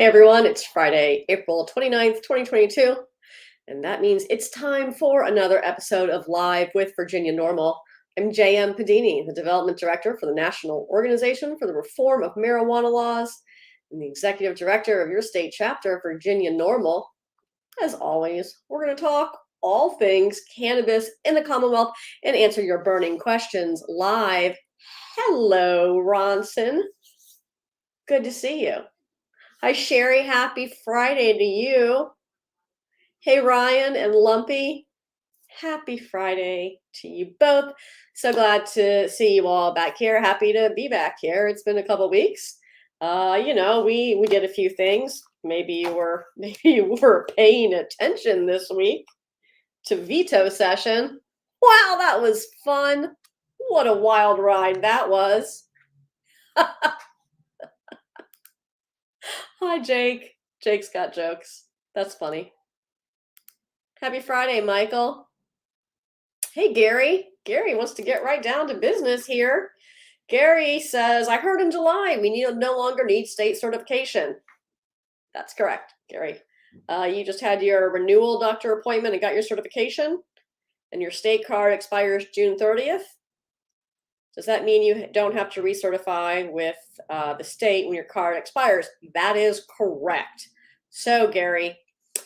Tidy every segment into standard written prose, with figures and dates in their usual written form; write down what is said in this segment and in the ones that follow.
Hey everyone, it's Friday, April 29th, 2022, and that means it's time for another episode of Live with Virginia NORML. I'm JM Padini, the Development Director for the National Organization for the Reform of Marijuana Laws and the Executive Director of your state chapter, Virginia NORML. As always, we're going to talk all things cannabis in the Commonwealth and answer your burning questions live. Hello, Ronson. Good to see you. Hi, Sherry. Happy Friday to you. Hey, Ryan and Lumpy. Happy Friday to you both. So glad to see you all back here. Happy to be back here. It's been a couple weeks. We did a few things. Maybe you were paying attention this week to veto session. Wow, that was fun. What a wild ride that was. Hi, Jake. Jake's got jokes. That's funny. Happy Friday, Michael. Hey, Gary. Gary wants to get right down to business here. Gary says, I heard in July we no longer need state certification. That's correct, Gary. You just had your renewal doctor appointment and got your certification, and your state card expires June 30th. Does that mean you don't have to recertify with the state when your card expires? That is correct. So, Gary,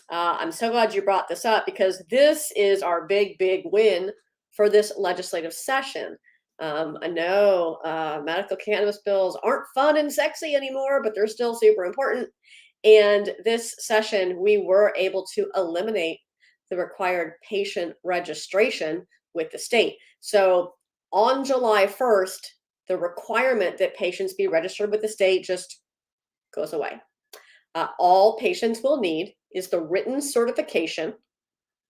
I'm so glad you brought this up because this is our big win for this legislative session. I know medical cannabis bills aren't fun and sexy anymore, but they're still super important. And this session, we were able to eliminate the required patient registration with the state. So on July 1st, the requirement that patients be registered with the state just goes away. All patients will need is the written certification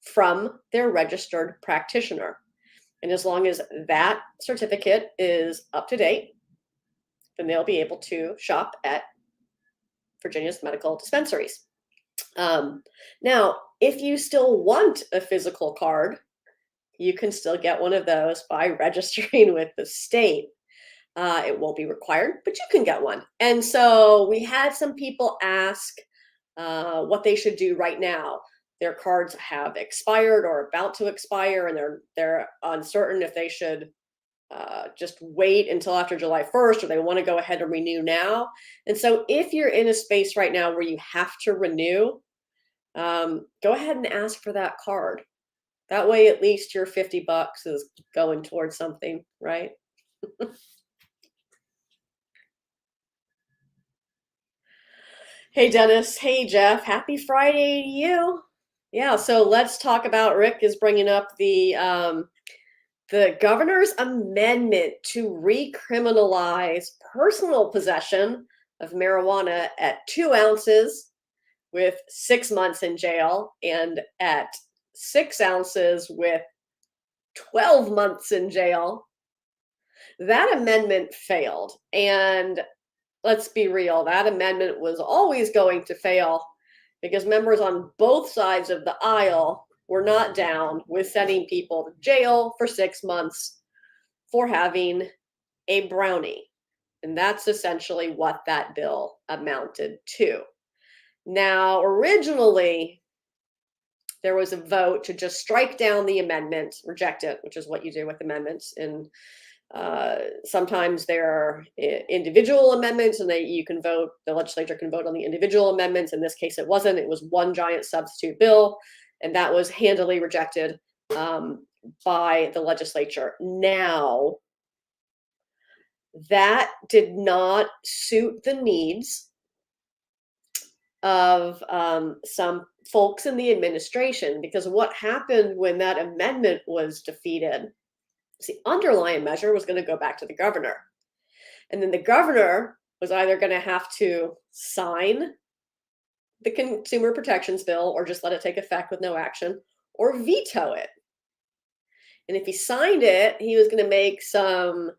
from their registered practitioner. And as long as that certificate is up to date, then they'll be able to shop at Virginia's medical dispensaries. Now, if you still want a physical card, you can still get one of those by registering with the state. It won't be required, but you can get one. And so we had some people ask what they should do right now. Their cards have expired or about to expire, and they're uncertain if they should just wait until after July 1st, or they want to go ahead and renew now. And so if you're in a space right now where you have to renew, go ahead and ask for that card. That way, at least your $50 is going towards something, right? Hey, Dennis. Hey, Jeff. Happy Friday to you. Yeah, so let's talk about, Rick is bringing up the governor's amendment to recriminalize personal possession of marijuana at 2 ounces with 6 months in jail, and at 6 ounces with 12 months in jail. That amendment failed. And let's be real, that amendment was always going to fail because members on both sides of the aisle were not down with sending people to jail for 6 months for having a brownie. And that's essentially what that bill amounted to. Now, originally, there was a vote to just strike down the amendment, reject it, which is what you do with amendments. And sometimes there are individual amendments, and the legislature can vote on the individual amendments. In this case, it wasn't. It was one giant substitute bill, and that was handily rejected by the legislature. Now, that did not suit the needs of some folks in the administration, because what happened when that amendment was defeated, the underlying measure was going to go back to the governor. And then the governor was either going to have to sign the Consumer Protections Bill or just let it take effect with no action, or veto it. And if he signed it, he was going to make some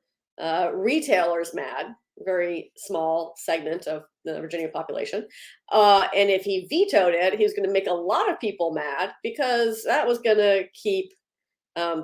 retailers mad, very small segment of the Virginia population. And if he vetoed it, he was going to make a lot of people mad, because that was going to keep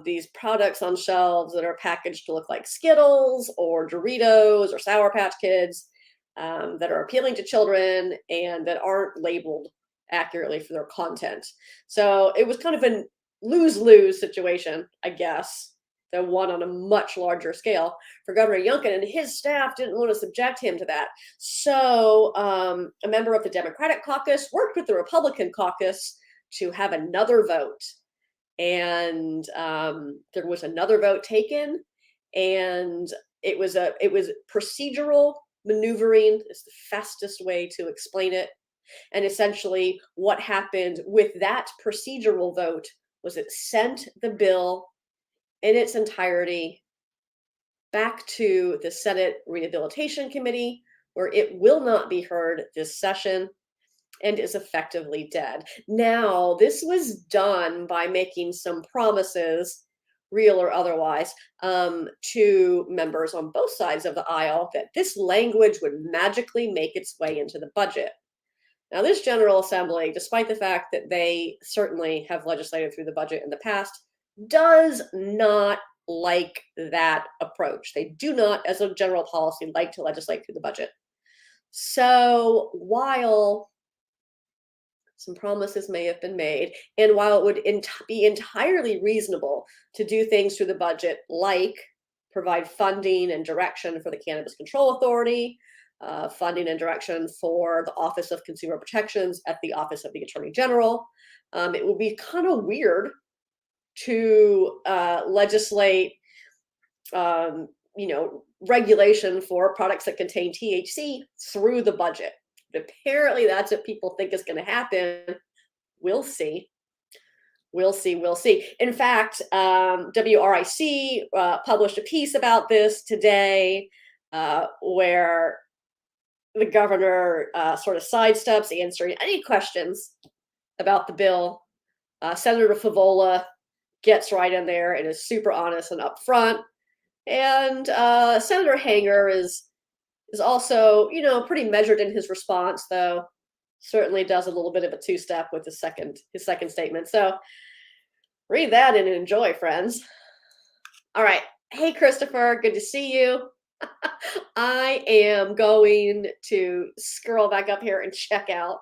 these products on shelves that are packaged to look like Skittles or Doritos or Sour Patch Kids. that are appealing to children and that aren't labeled accurately for their content. So it was kind of a lose-lose situation, I guess, the one on a much larger scale for Governor Youngkin, and his staff didn't want to subject him to that. So a member of the Democratic caucus worked with the Republican caucus to have another vote. And there was another vote taken, and it was procedural maneuvering is the fastest way to explain it. And essentially what happened with that procedural vote was it sent the bill in its entirety back to the Senate Rehabilitation Committee, where it will not be heard this session and is effectively dead. Now, this was done by making some promises, real or otherwise, to members on both sides of the aisle that this language would magically make its way into the budget. Now, this General Assembly, despite the fact that they certainly have legislated through the budget in the past, does not like that approach. They do not, as a general policy, like to legislate through the budget. So while some promises may have been made, and while it would be entirely reasonable to do things through the budget, like provide funding and direction for the Cannabis Control Authority, funding and direction for the Office of Consumer Protections at the Office of the Attorney General, it would be kind of weird to legislate, regulation for products that contain THC through the budget. But apparently, that's what people think is going to happen. We'll see. We'll see. We'll see. In fact, WRIC published a piece about this today, where the governor sort of sidesteps answering any questions about the bill. Senator Favola gets right in there and is super honest and upfront. And Senator Hanger is also, pretty measured in his response, though certainly does a little bit of a two-step with his second statement. So read that and enjoy, friends. All right. Hey, Christopher, good to see you. I am going to scroll back up here and check out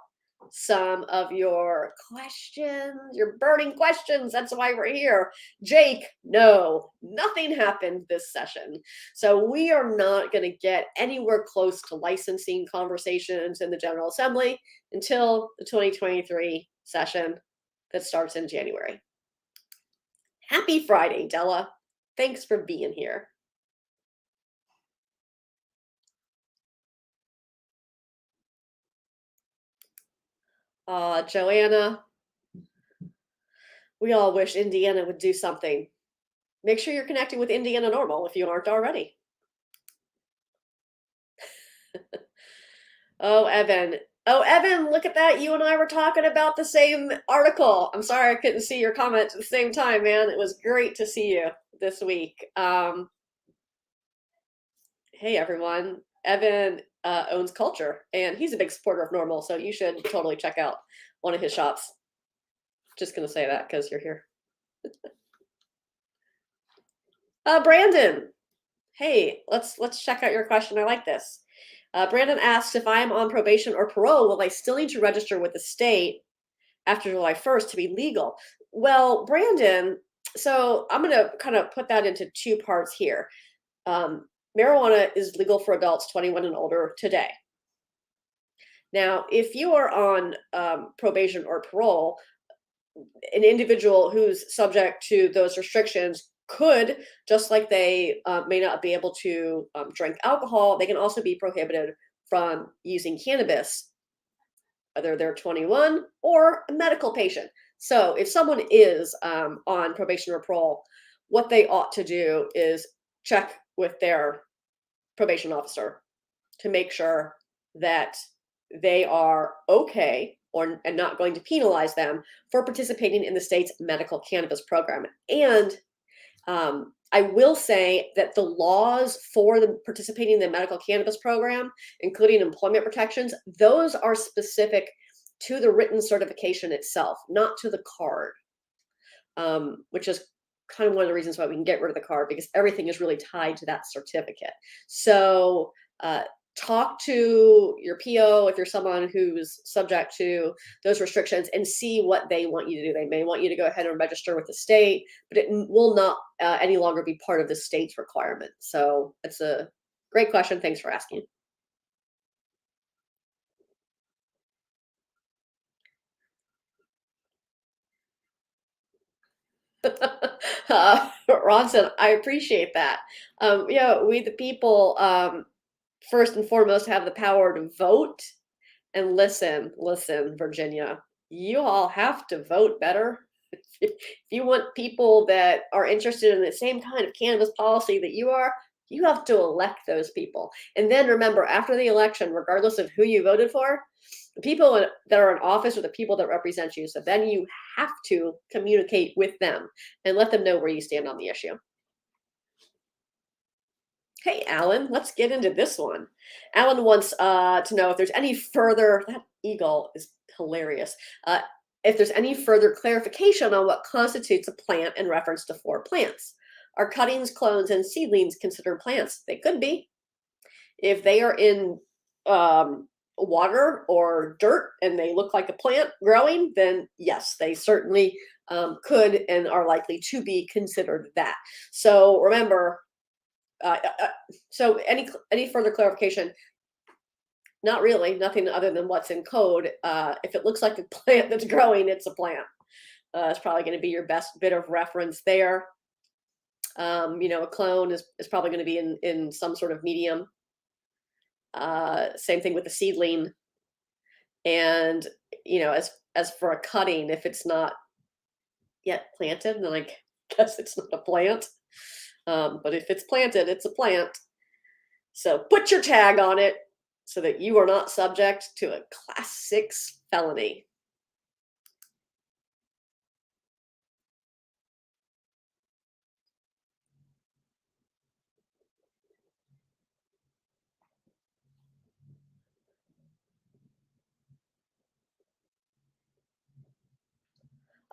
some of your questions, your burning questions. That's why we're here. Jake, no, nothing happened this session. So we are not going to get anywhere close to licensing conversations in the General Assembly until the 2023 session that starts in January. Happy Friday, Della. Thanks for being here. Joanna, we all wish Indiana would do something. Make sure you're connecting with Indiana NORML if you aren't already. Oh, Evan, look at that. You and I were talking about the same article. I'm sorry I couldn't see your comment at the same time, man. It was great to see you this week. Hey, everyone. Evan owns Culture, and he's a big supporter of NORML, so you should totally check out one of his shops. Just going to say that because you're here. Brandon. Hey, let's check out your question. I like this. Brandon asks, if I am on probation or parole, will I still need to register with the state after July 1st to be legal? Well, Brandon, so I'm going to kind of put that into two parts here. Marijuana is legal for adults 21 and older today. Now, if you are on probation or parole, an individual who's subject to those restrictions could, just like they may not be able to drink alcohol, they can also be prohibited from using cannabis, whether they're 21 or a medical patient. So if someone is on probation or parole, what they ought to do is check with their probation officer to make sure that they are okay and not going to penalize them for participating in the state's medical cannabis program. And I will say that the laws for the participating in the medical cannabis program, including employment protections, those are specific to the written certification itself, not to the card, which is kind of one of the reasons why we can get rid of the card, because everything is really tied to that certificate. So talk to your PO if you're someone who's subject to those restrictions and see what they want you to do. They may want you to go ahead and register with the state, but it will not any longer be part of the state's requirement. So it's a great question. Thanks for asking. Ronson, I appreciate that. Yeah, we the people, first and foremost, have the power to vote. And listen, Virginia, you all have to vote better. If you want people that are interested in the same kind of cannabis policy that you have to elect those people. And then remember, after the election, regardless of who you voted for, the people that are in office are the people that represent you. So then you have to communicate with them and let them know where you stand on the issue. Hey, Alan, let's get into this one. Alan wants to know if there's any further, that eagle is hilarious, if there's any further clarification on what constitutes a plant in reference to 4 plants. Are cuttings, clones, and seedlings considered plants? They could be. If they are in water or dirt and they look like a plant growing, then yes, they certainly could and are likely to be considered that. So remember, so any further clarification? Not really, nothing other than what's in code. If it looks like a plant that's growing, it's a plant. It's probably going to be your best bit of reference there. A clone is probably going to be in some sort of medium. Same thing with the seedling. And as for a cutting, if it's not yet planted, then I guess it's not a plant. But if it's planted, it's a plant. So put your tag on it so that you are not subject to a Class 6 felony.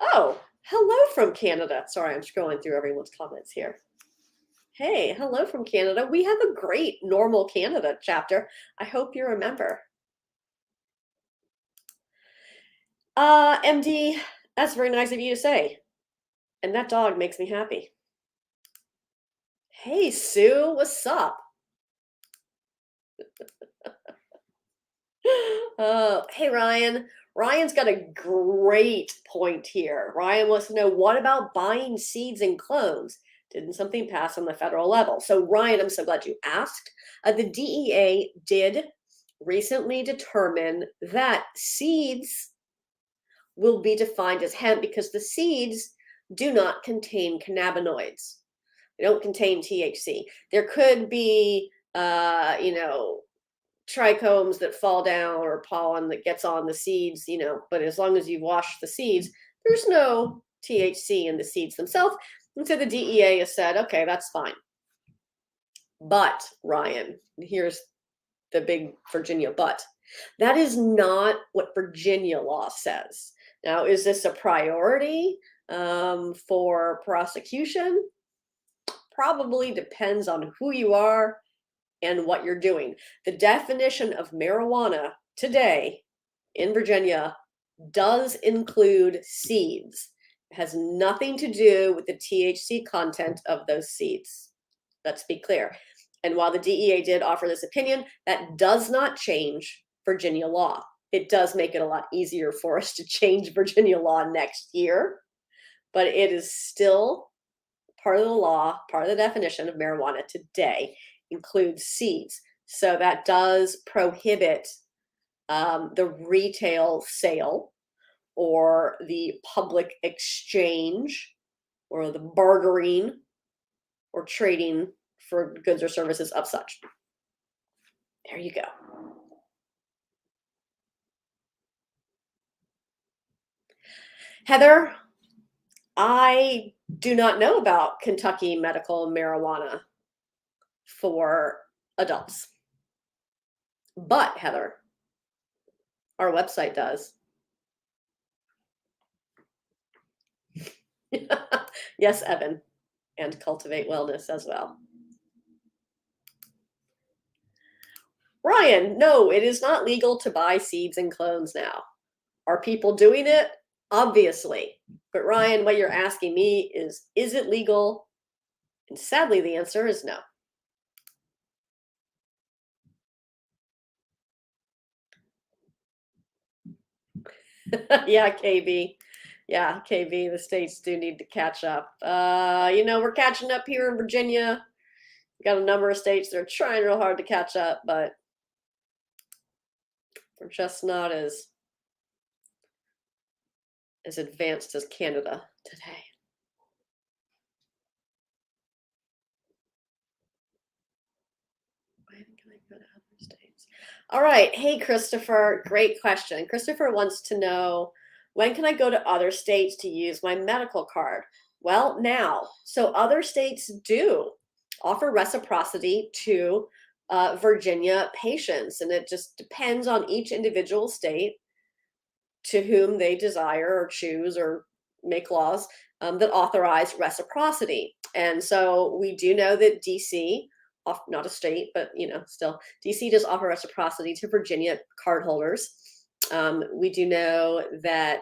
Oh, hello from Canada. Sorry, I'm scrolling through everyone's comments here. Hey, hello from Canada. We have a great NORML Canada chapter. I hope you're a member. MD, that's very nice of you to say. And that dog makes me happy. Hey, Sue, what's up? Hey, Ryan. Ryan's got a great point here. Ryan wants to know, what about buying seeds and clones? Didn't something pass on the federal level? So, Ryan, I'm so glad you asked. The DEA did recently determine that seeds will be defined as hemp because the seeds do not contain cannabinoids. They don't contain THC. There could be, trichomes that fall down or pollen that gets on the seeds, but as long as you wash the seeds, there's no THC in the seeds themselves. And so the DEA has said, okay, that's fine. But, Ryan, here's the big Virginia but. That is not what Virginia law says. Now, is this a priority for prosecution? Probably depends on who you are and what you're doing. The definition of marijuana today in Virginia does include seeds. It has nothing to do with the THC content of those seeds. Let's be clear. And while the DEA did offer this opinion, that does not change Virginia law. It does make it a lot easier for us to change Virginia law next year, but it is still part of the law, part of the definition of marijuana today includes seeds. So that does prohibit the retail sale or the public exchange or the bartering or trading for goods or services of such. There you go. Heather, I do not know about Kentucky medical marijuana for adults. But, Heather, our website does. Yes, Evan, and Cultivate Wellness as well. Ryan, no, it is not legal to buy seeds and clones now. Are people doing it? Obviously. But Ryan, what you're asking me is it legal? And sadly, the answer is no. Yeah, KB. Yeah, KB, the states do need to catch up. We're catching up here in Virginia. We got a number of states that are trying real hard to catch up, but we're just not as advanced as Canada today. When can I go to other states? All right. Hey, Christopher. Great question. Christopher wants to know, when can I go to other states to use my medical card? Well, now. So other states do offer reciprocity to Virginia patients, and it just depends on each individual state to whom they desire or choose or make laws that authorize reciprocity. And so we do know that DC, not a state, but still, DC does offer reciprocity to Virginia cardholders. We do know that,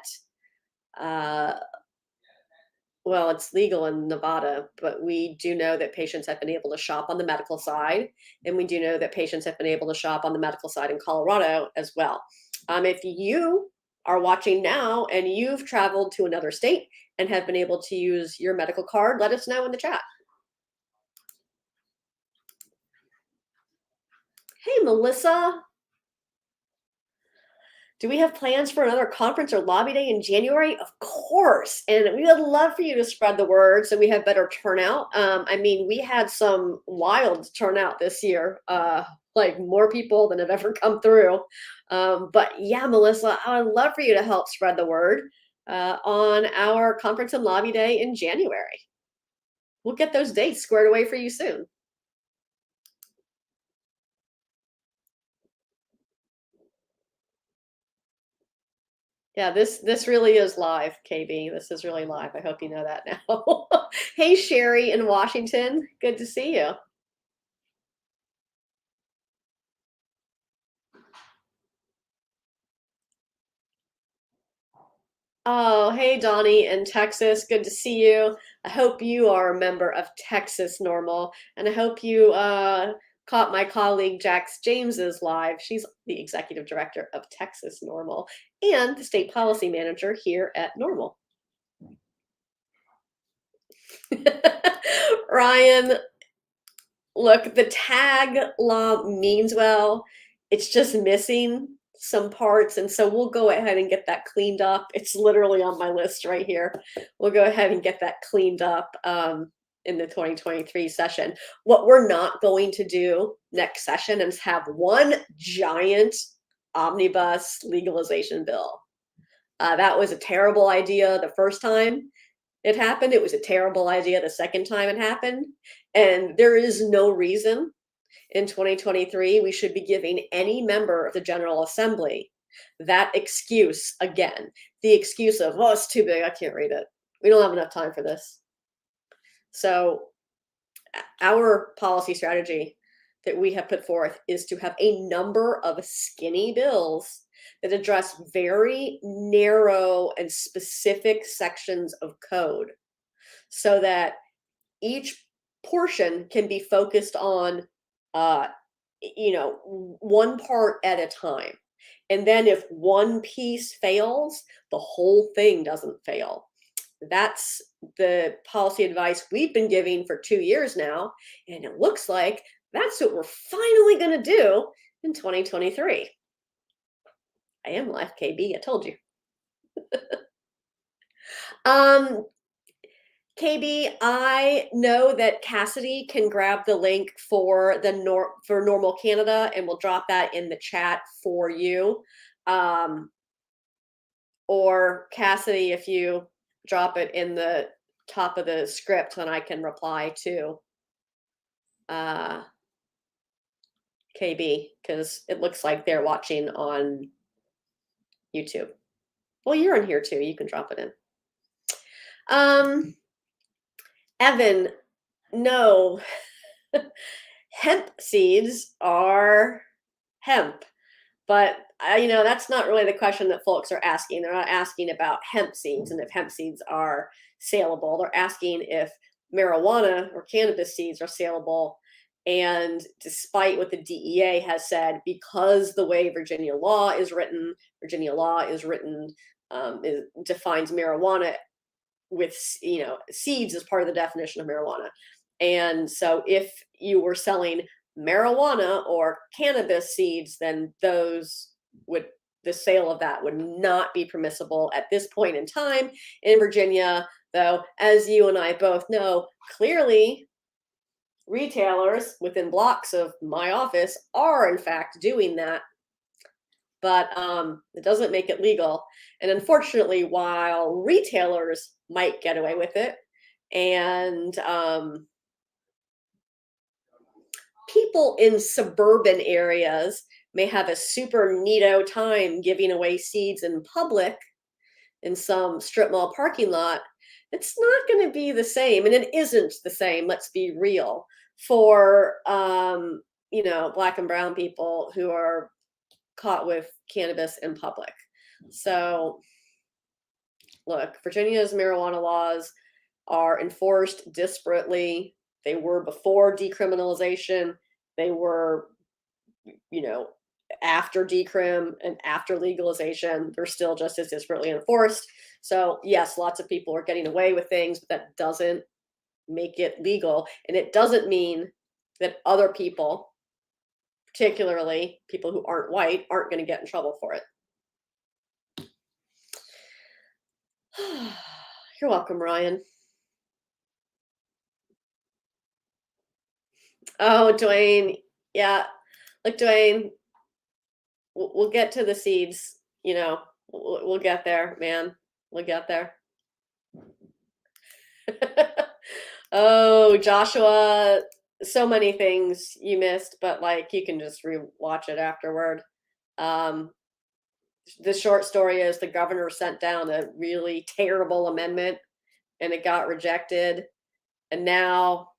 well, it's legal in Nevada, but we do know that patients have been able to shop on the medical side, and we do know that patients have been able to shop on the medical side in Colorado as well. If you are watching now and you've traveled to another state and have been able to use your medical card, let us know in the chat. Hey, Melissa. Do we have plans for another conference or lobby day in January? Of course. And we would love for you to spread the word so we have better turnout. We had some wild turnout this year, like more people than have ever come through. But yeah, Melissa, I would love for you to help spread the word on our conference and lobby day in January. We'll get those dates squared away for you soon. Yeah, this really is live, KB. This is really live. I hope you know that now. Hey, Sherry in Washington. Good to see you. Oh, hey, Donnie in Texas. Good to see you. I hope you are a member of Texas NORML, and I hope you caught my colleague Jax James's live. She's the executive director of Texas NORML and the state policy manager here at NORML. Ryan, look, the tag law means well. It's just missing some parts, and so we'll go ahead and get that cleaned up. It's literally on my list right here. We'll go ahead and get that cleaned up in the 2023 session. What we're not going to do next session is have one giant omnibus legalization bill. That was a terrible idea the first time it happened. It was a terrible idea the second time it happened. And there is no reason in 2023 we should be giving any member of the General Assembly that excuse again. The excuse of, oh, it's too big, I can't read it. We don't have enough time for this. So our policy strategy that we have put forth is to have a number of skinny bills that address very narrow and specific sections of code so that each portion can be focused on one part at a time. And then if one piece fails, the whole thing doesn't fail. That's the policy advice we've been giving for 2 years now, and it looks like that's what we're finally going to do in 2023. I am live, KB. I told you. KB, I know that Cassidy can grab the link for for NORML Canada, and we'll drop that in the chat for you. Or Cassidy, if you drop it in the top of the script, then I can reply to KB, because it looks like they're watching on YouTube. Well, you're in here too. You can drop it in. Evan, no. Hemp seeds are hemp. But that's not really the question that folks are asking. They're not asking about hemp seeds and if hemp seeds are saleable. They're asking if marijuana or cannabis seeds are saleable. And despite what the DEA has said, because the way Virginia law is written, defines marijuana with seeds as part of the definition of marijuana. And so if you were selling marijuana or cannabis seeds, then the sale of that would not be permissible at this point in time in Virginia, though, as you and I both know, clearly retailers within blocks of my office are in fact doing that. But it doesn't make it legal. And unfortunately, while retailers might get away with it, and people in suburban areas may have a super neato time giving away seeds in public in some strip mall parking lot, it's not going to be the same. And it isn't the same, let's be real, for Black and brown people who are caught with cannabis in public. So look, Virginia's marijuana laws are enforced disparately. They were before decriminalization. They were, after decrim and after legalization. They're still just as disparately enforced. So yes, lots of people are getting away with things, but that doesn't make it legal. And it doesn't mean that other people, particularly people who aren't white, aren't going to get in trouble for it. You're welcome, Ryan. Oh, Dwayne. Yeah. Look, Dwayne, we'll get to the seeds. We'll get there, man. We'll get there. Oh, Joshua, so many things you missed, but you can just rewatch it afterward. The short story is the governor sent down a really terrible amendment and it got rejected. And now,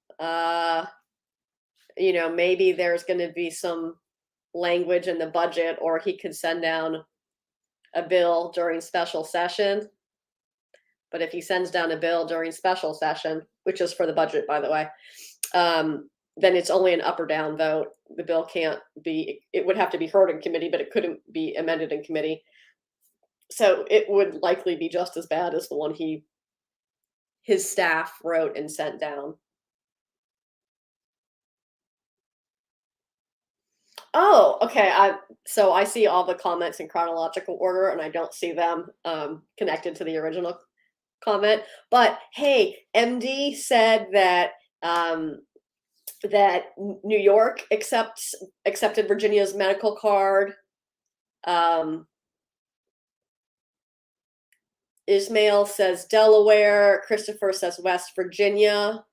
maybe there's going to be some language in the budget, or he could send down a bill during special session. But if he sends down a bill during special session, which is for the budget, by the way, then it's only an up or down vote. The bill can't be, it would have to be heard in committee, but it couldn't be amended in committee. So it would likely be just as bad as the one his staff wrote and sent down. Oh, okay. So I see all the comments in chronological order, and I don't see them connected to the original comment. But hey, MD said that that New York accepted Virginia's medical card. Ismail says Delaware. Christopher says West Virginia.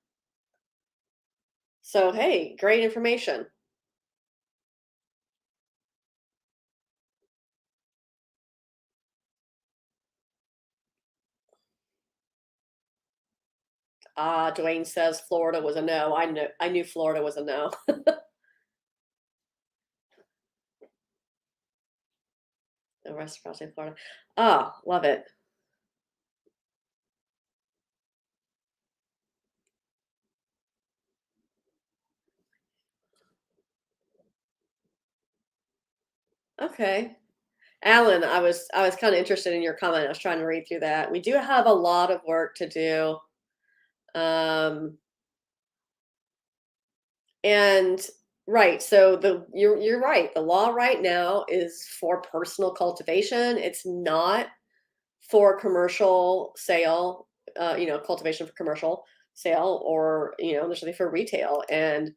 So hey, great information. Dwayne says Florida was a no. I knew Florida was a no. The restaurants in Florida. Love it. Okay. Alan, I was kind of interested in your comment. I was trying to read through that. We do have a lot of work to do. And right, so you're right. The law right now is for personal cultivation. It's not for commercial sale, cultivation for commercial sale, or there's something for retail. And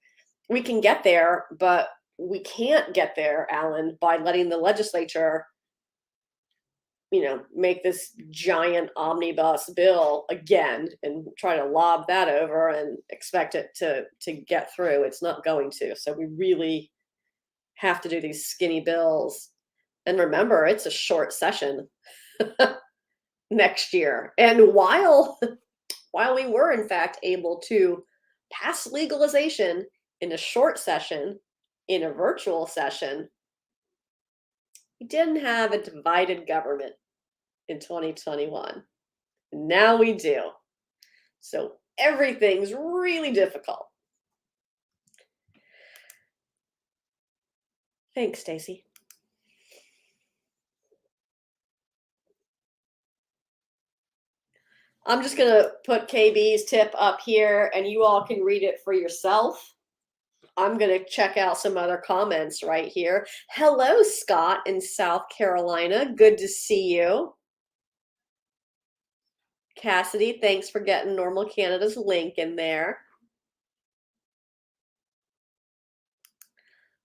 we can get there, but we can't get there, Alan, by letting the legislature make this giant omnibus bill again and try to lob that over and expect it to get through. It's not going to. So we really have to do these skinny bills. And remember, it's a short session next year. And while we were in fact able to pass legalization in a short session, in a virtual session, We didn't have a divided government in 2021. Now we do. So everything's really difficult. Thanks, Stacy. I'm just going to put KB's tip up here and you all can read it for yourself. I'm going to check out some other comments right here. Hello, Scott in South Carolina. Good to see you. Cassidy, thanks for getting NORML Canada's link in there.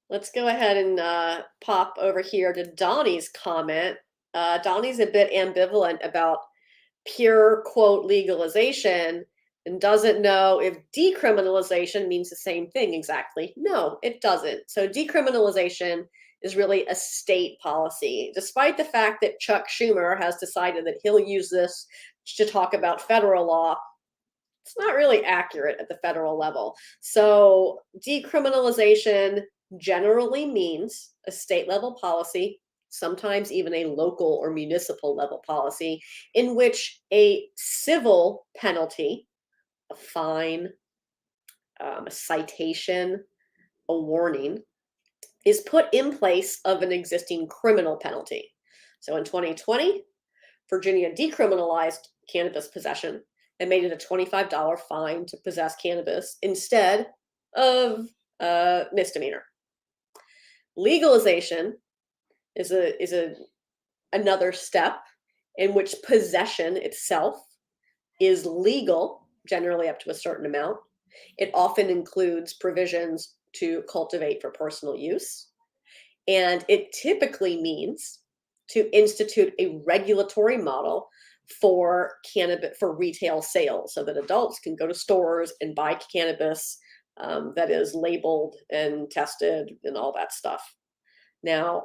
Let's go ahead and pop over here to Donnie's comment. Donnie's a bit ambivalent about pure, quote, legalization and doesn't know if decriminalization means the same thing exactly. No, it doesn't. So decriminalization is really a state policy, despite the fact that Chuck Schumer has decided that he'll use this to talk about federal law. It's not really accurate at the federal level. So decriminalization generally means a state level policy, sometimes even a local or municipal level policy, in which a civil penalty, a fine, a citation, a warning, is put in place of an existing criminal penalty. So in 2020, Virginia decriminalized cannabis possession and made it a $25 fine to possess cannabis instead of a misdemeanor. Legalization is another step in which possession itself is legal, generally up to a certain amount. It often includes provisions to cultivate for personal use. And it typically means to institute a regulatory model for cannabis, for retail sales, so that adults can go to stores and buy cannabis that is labeled and tested and all that stuff. Now,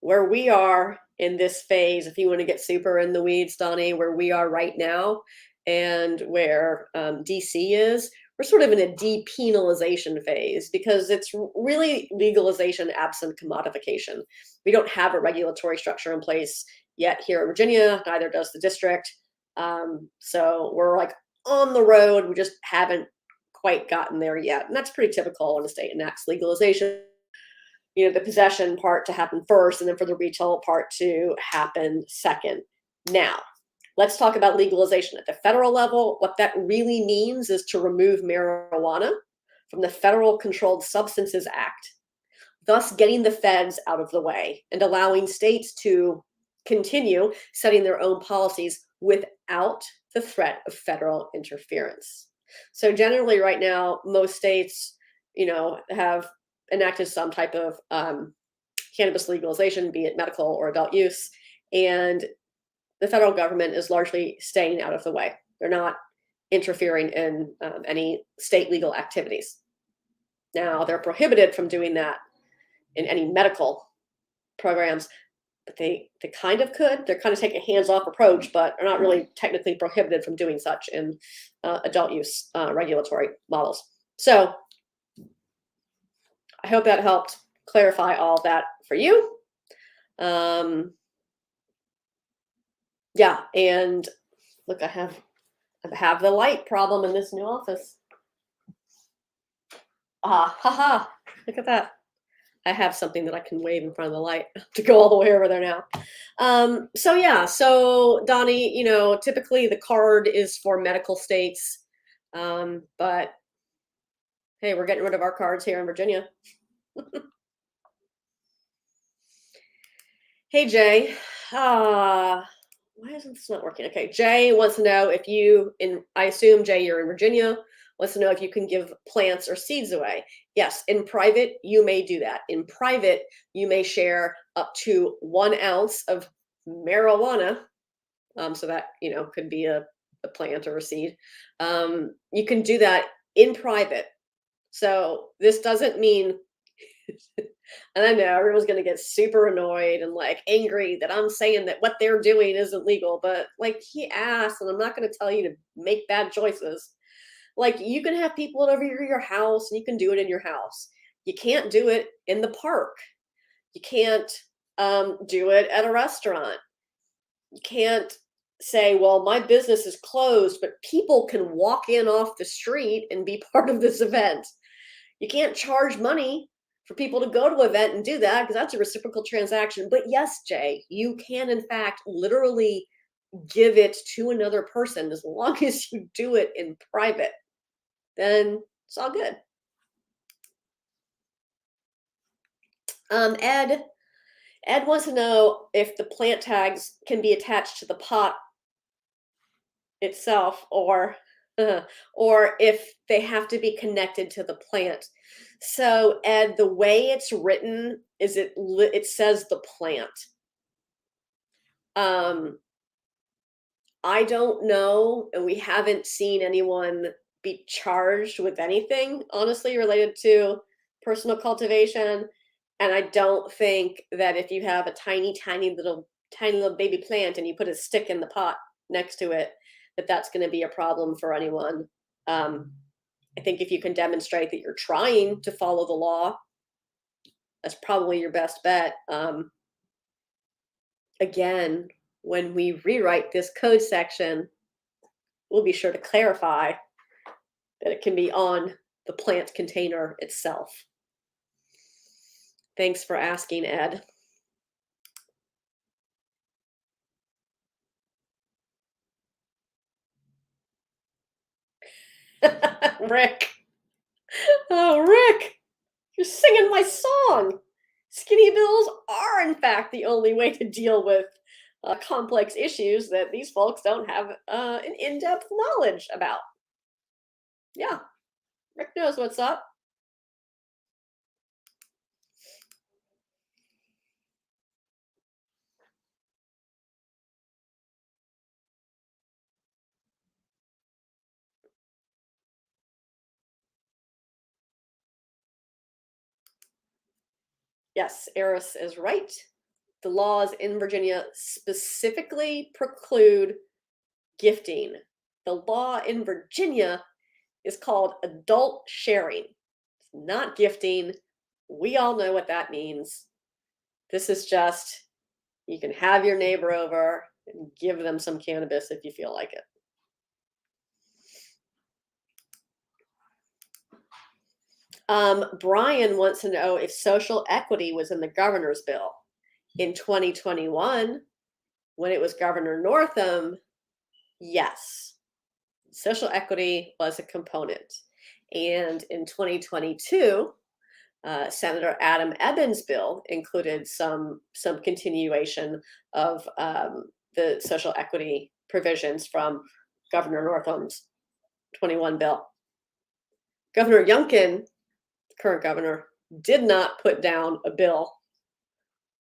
where we are in this phase, if you want to get super in the weeds, Donnie, where we are right now and where DC is, we're sort of in a depenalization phase because it's really legalization absent commodification. We don't have a regulatory structure in place yet here in Virginia, neither does the district. So we're like on the road, we just haven't quite gotten there yet. And that's pretty typical when a state enacts legalization. You know, the possession part to happen first and then for the retail part to happen second. Now, let's talk about legalization at the federal level. What that really means is to remove marijuana from the Federal Controlled Substances Act, thus getting the feds out of the way and allowing states to continue setting their own policies without the threat of federal interference. So generally right now, most states, you know, have enacted some type of cannabis legalization, be it medical or adult use, and the federal government is largely staying out of the way. They're not interfering in any state legal activities. Now, they're prohibited from doing that in any medical programs, but they kind of could. They're kind of taking a hands-off approach, but are not really technically prohibited from doing such in adult use regulatory models. So I hope that helped clarify all that for you. Yeah, and look, I have the light problem in this new office. Haha, look at that. I have something that I can wave in front of the light to go all the way over there now. So yeah, so Donnie, you know, typically the card is for medical states, but hey, we're getting rid of our cards here in Virginia. Hey, Jay. Why isn't this not working? Okay, Jay wants to know if you, I assume, Jay, you're in Virginia, wants to know if you can give plants or seeds away. Yes, in private, you may do that. In private, you may share up to 1 ounce of marijuana. So that, you know, could be a plant or a seed. You can do that in private. So this doesn't mean, and I know everyone's going to get super annoyed and like angry that I'm saying that what they're doing isn't legal, but like he asked, and I'm not going to tell you to make bad choices. Like you can have people over your house and you can do it in your house. You can't do it in the park. You can't do it at a restaurant. You can't say, well, my business is closed, but people can walk in off the street and be part of this event. You can't charge money for people to go to an event and do that because that's a reciprocal transaction. But yes, Jay, you can in fact literally give it to another person as long as you do it in private. Then it's all good. Ed wants to know if the plant tags can be attached to the pot itself, or if they have to be connected to the plant. So Ed, the way it's written is it says the plant. I don't know, and we haven't seen anyone be charged with anything honestly related to personal cultivation. And I don't think that if you have a tiny little baby plant and you put a stick in the pot next to it, that that's going to be a problem for anyone. I think if you can demonstrate that you're trying to follow the law, that's probably your best bet. Again, when we rewrite this code section, we'll be sure to clarify that it can be on the plant container itself. Thanks for asking, Ed. Rick. Oh, Rick, you're singing my song. Skinny bills are, in fact, the only way to deal with complex issues that these folks don't have an in-depth knowledge about. Yeah, Rick knows what's up. Yes, Eris is right. The laws in Virginia specifically preclude gifting. The law in Virginia is called adult sharing. It's not gifting. We all know what that means. This is just, you can have your neighbor over and give them some cannabis if you feel like it. Brian wants to know if social equity was in the governor's bill. In 2021, when it was Governor Northam, yes, social equity was a component. And in 2022, Senator Adam Ebbins' bill included some continuation of the social equity provisions from Governor Northam's 21 bill. Governor Youngkin, current governor, did not put down a bill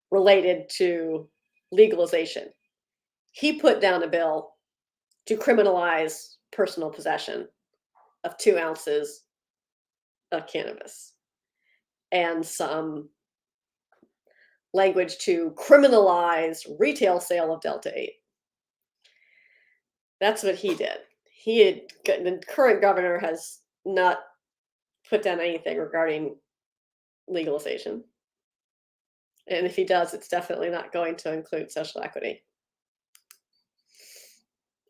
related to legalization. He put down a bill to criminalize personal possession of 2 ounces of cannabis and some language to criminalize retail sale of Delta 8. That's what he did. The current governor has not put down anything regarding legalization. And if he does, it's definitely not going to include social equity.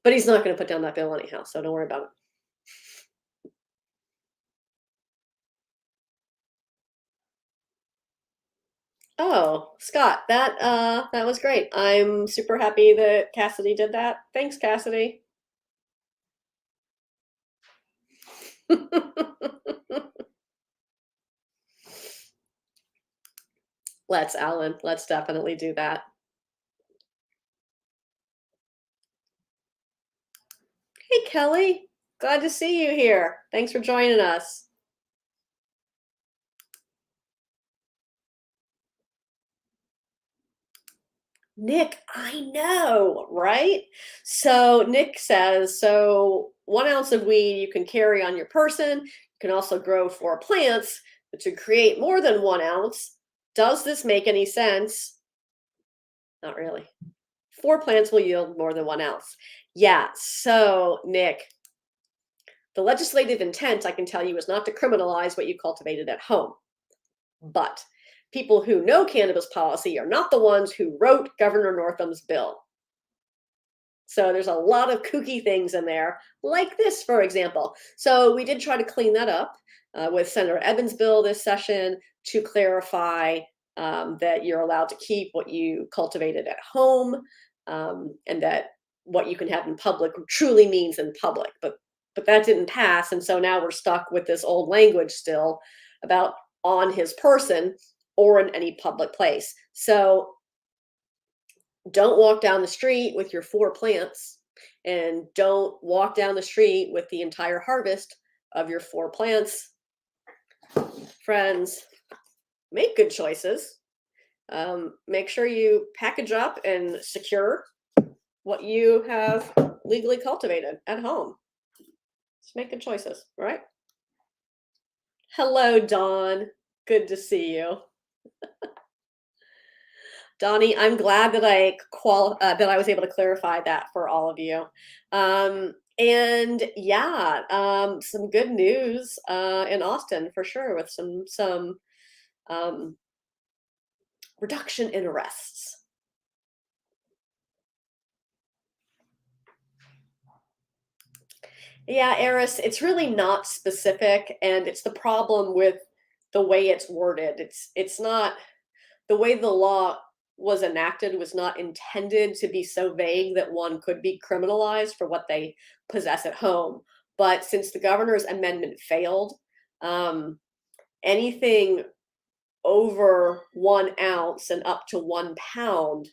But he's not going to put down that bill anyhow, so don't worry about it. Oh, Scott, that was great. I'm super happy that Cassidy did that. Thanks, Cassidy. Let's, Alan. Let's definitely do that. Hey, Kelly. Glad to see you here. Thanks for joining us. Nick, I know, right? So Nick says, so 1 ounce of weed you can carry on your person. You can also grow 4 plants, but to create more than 1 ounce, does this make any sense? Not really. 4 plants will yield more than 1 ounce. Yeah, so Nick, the legislative intent, I can tell you, is not to criminalize what you cultivated at home. But people who know cannabis policy are not the ones who wrote Governor Northam's bill. So there's a lot of kooky things in there, like this, for example. So we did try to clean that up with Senator Evans' bill this session to clarify that you're allowed to keep what you cultivated at home, and that what you can have in public truly means in public. But that didn't pass, and so now we're stuck with this old language still about on his person or in any public place. So don't walk down the street with your 4 plants, and don't walk down the street with the entire harvest of your 4 plants. Friends, make good choices. Make sure you package up and secure what you have legally cultivated at home. Just make good choices, right? Hello, Dawn. Good to see you. Donnie, I'm glad that that I was able to clarify that for all of you. And yeah, some good news in Austin for sure, with some reduction in arrests. Yeah, Eris, it's really not specific, and it's the problem with the way it's worded. It's not the way the law was enacted was not intended to be so vague that one could be criminalized for what they possess at home. But since the governor's amendment failed, anything over 1 ounce and up to 1 pound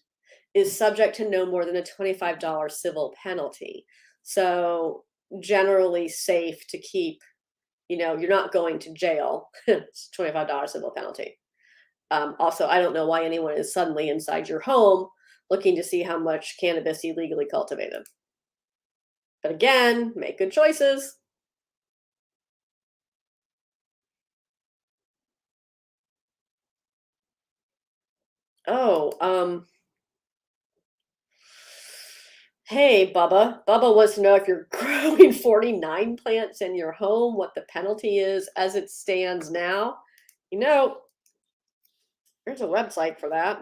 is subject to no more than a $25 civil penalty. So generally safe to keep, you're not going to jail. It's $25 civil penalty. Also, I don't know why anyone is suddenly inside your home looking to see how much cannabis you legally cultivated. But again, make good choices. Oh, hey, Bubba. Bubba wants to know if you're growing 49 plants in your home, what the penalty is as it stands now. There's a website for that.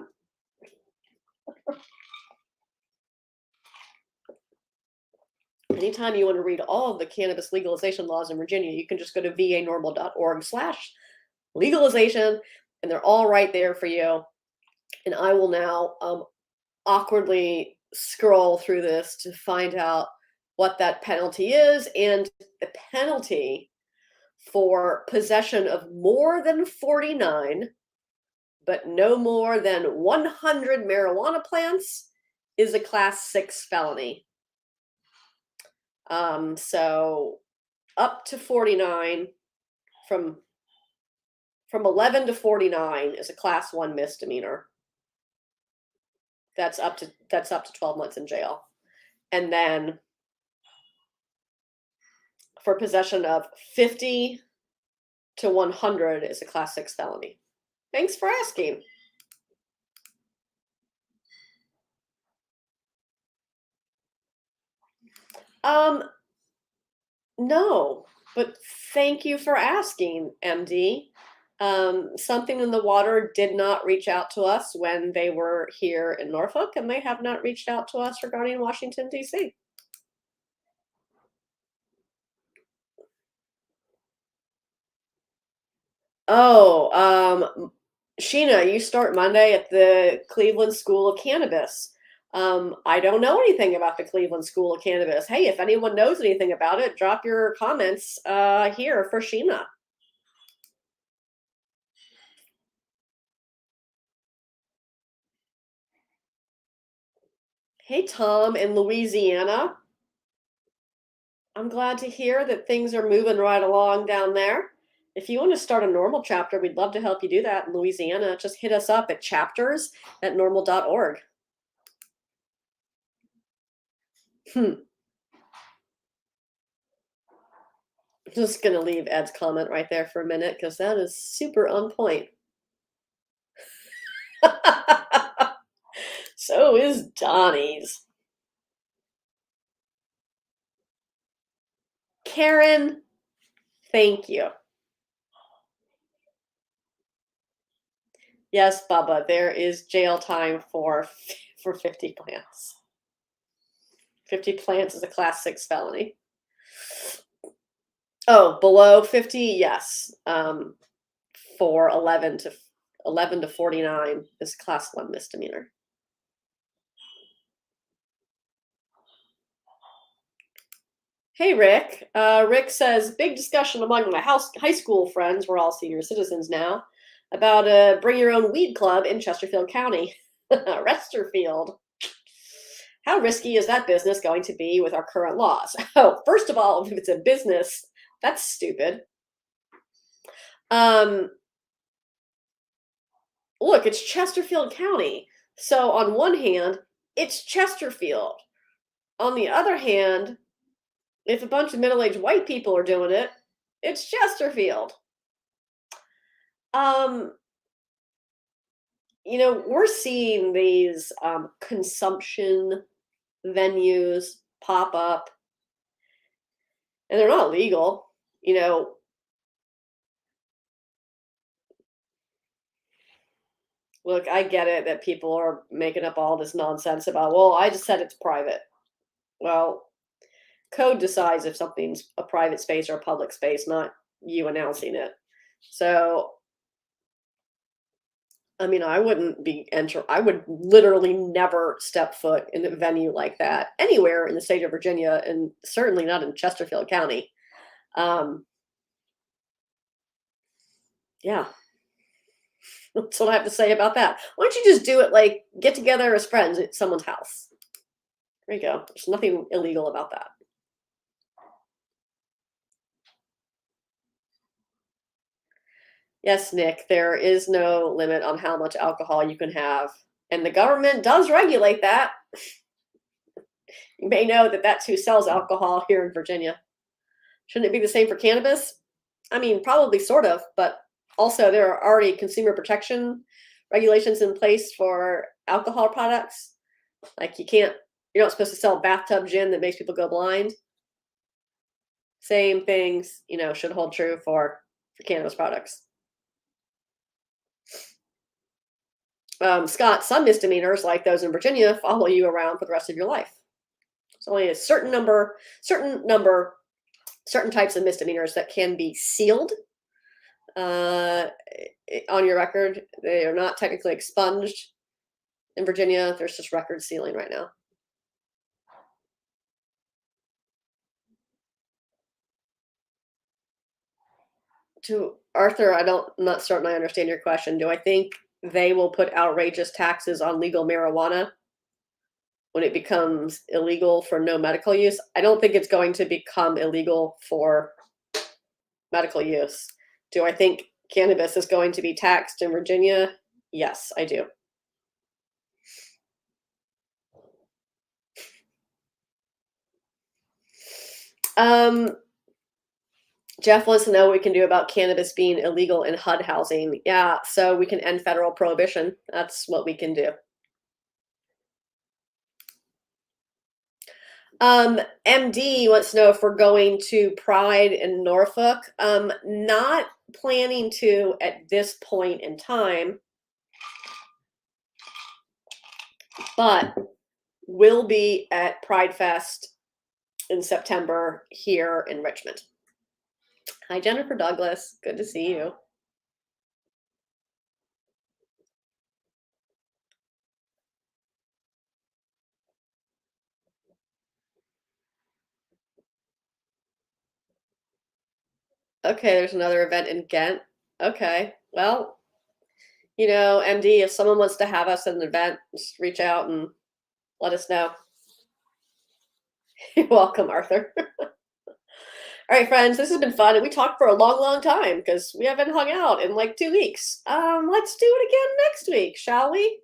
Anytime you want to read all of the cannabis legalization laws in Virginia, you can just go to vanorml.org/legalization, and they're all right there for you. And I will now awkwardly scroll through this to find out what that penalty is. And the penalty for possession of more than 49, but no more than 100 marijuana plants is a Class 6 felony. So up to 49, from 11 to 49 is a Class 1 misdemeanor. That's up to 12 months in jail. And then for possession of 50 to 100 is a Class 6 felony. Thanks for asking. No, but thank you for asking, MD. Something in the Water did not reach out to us when they were here in Norfolk, and they have not reached out to us regarding Washington, D.C. Oh, Sheena, you start Monday at the Cleveland School of Cannabis. I don't know anything about the Cleveland School of Cannabis. Hey, if anyone knows anything about it, drop your comments here for Sheena. Hey, Tom in Louisiana. I'm glad to hear that things are moving right along down there. If you want to start a NORML chapter, we'd love to help you do that in Louisiana. Just hit us up at chapters@norml.org. Just going to leave Ed's comment right there for a minute because that is super on point. So is Donnie's. Karen, thank you. Yes, Bubba, there is jail time for 50 plants. 50 plants is a class 6 felony. Oh, below 50, yes. For 11 to 49 is class 1 misdemeanor. Hey, Rick. Rick says, big discussion among my high school friends, we're all senior citizens now, about a bring your own weed club in Chesterfield County. Resterfield. How risky is that business going to be with our current laws? Oh, first of all, if it's a business, that's stupid. Look, it's Chesterfield County. So on one hand, it's Chesterfield. On the other hand, if a bunch of middle-aged white people are doing it, it's Chesterfield. We're seeing these consumption venues pop up, and they're not legal. Look, I get it that people are making up all this nonsense about, well, I just said it's private. Well, code decides if something's a private space or a public space, not you announcing it. So, I mean, I would literally never step foot in a venue like that anywhere in the state of Virginia, and certainly not in Chesterfield County. Yeah. That's what I have to say about that. Why don't you just do it like get together as friends at someone's house? There you go. There's nothing illegal about that. Yes, Nick, there is no limit on how much alcohol you can have. And the government does regulate that. You may know that that's who sells alcohol here in Virginia. Shouldn't it be the same for cannabis? I mean, probably sort of, but also there are already consumer protection regulations in place for alcohol products. Like you're not supposed to sell bathtub gin that makes people go blind. Same things, should hold true for cannabis products. Scott, some misdemeanors like those in Virginia follow you around for the rest of your life. There's only a certain types of misdemeanors that can be sealed on your record. They are not technically expunged in Virginia. There's just record sealing right now. To Arthur, I'm not certain I understand your question. Do I think they will put outrageous taxes on legal marijuana when it becomes illegal for no medical use? I don't think it's going to become illegal for medical use. Do I think cannabis is going to be taxed in Virginia? Yes, I do. Jeff wants to know what we can do about cannabis being illegal in HUD housing. Yeah, so we can end federal prohibition. That's what we can do. MD wants to know if we're going to Pride in Norfolk. Not planning to at this point in time, but will be at Pride Fest in September here in Richmond. Hi, Jennifer Douglas. Good to see you. Okay, there's another event in Ghent. Okay, well, MD, if someone wants to have us at an event, just reach out and let us know. You're welcome, Arthur. All right, friends, this has been fun, and we talked for a long, long time because we haven't hung out in like 2 weeks. Let's do it again next week, shall we?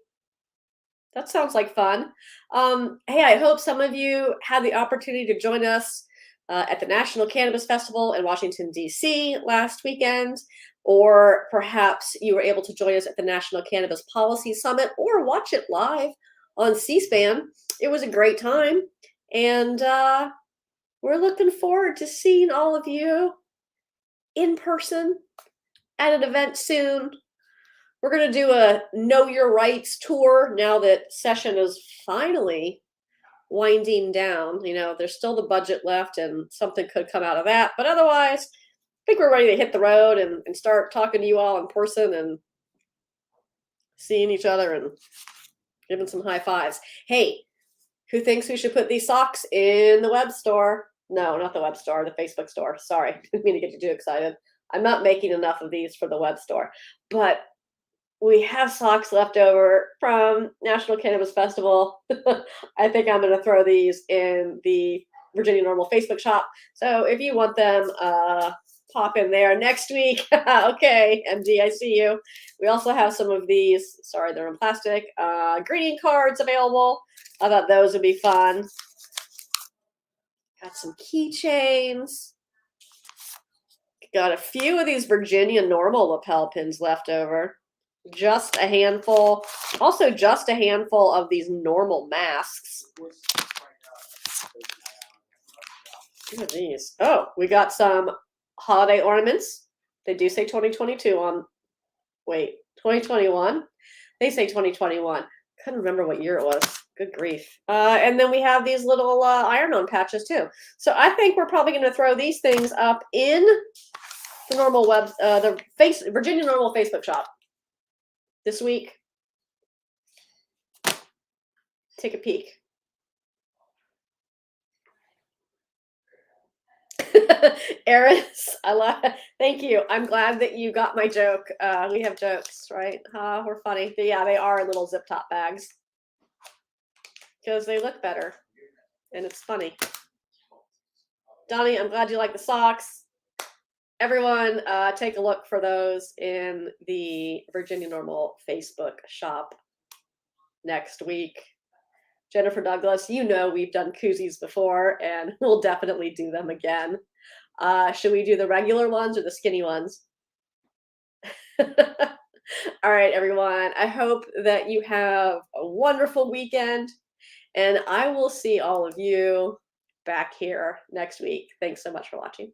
That sounds like fun. Hey, I hope some of you had the opportunity to join us at the National Cannabis Festival in Washington, D.C. last weekend, or perhaps you were able to join us at the National Cannabis Policy Summit or watch it live on C-SPAN. It was a great time, and we're looking forward to seeing all of you in person at an event soon. We're going to do a Know Your Rights tour now that session is finally winding down. You know, there's still the budget left and something could come out of that. But otherwise, I think we're ready to hit the road and start talking to you all in person and seeing each other and giving some high fives. Hey, who thinks we should put these socks in the web store? No, not the web store, the Facebook store. Sorry, didn't mean to get you too excited. I'm not making enough of these for the web store, but we have socks left over from National Cannabis Festival. I think I'm going to throw these in the Virginia NORML Facebook shop. So if you want them, pop in there next week. Okay, MD, I see you. We also have some of these. Sorry, they're in plastic. Greeting cards available. I thought those would be fun. Got some keychains. Got a few of these Virginia NORML lapel pins left over. Just a handful. Also, just a handful of these NORML masks. What are these? Oh, we got some holiday ornaments. They do say 2022 on. Wait, 2021? They say 2021. Couldn't remember what year it was. Good grief. And then we have these little iron-on patches too. So I think we're probably going to throw these things up in the NORML web, the Virginia NORML Facebook shop this week. Take a peek. Eris, thank you. I'm glad that you got my joke. We have jokes, right? We're funny. But yeah, they are little zip top bags because they look better and it's funny. Donnie, I'm glad you like the socks. Everyone, take a look for those in the Virginia NORML Facebook shop next week. Jennifer Douglas, you know we've done koozies before, and we'll definitely do them again. Should we do the regular ones or the skinny ones? All right, everyone. I hope that you have a wonderful weekend, and I will see all of you back here next week. Thanks so much for watching.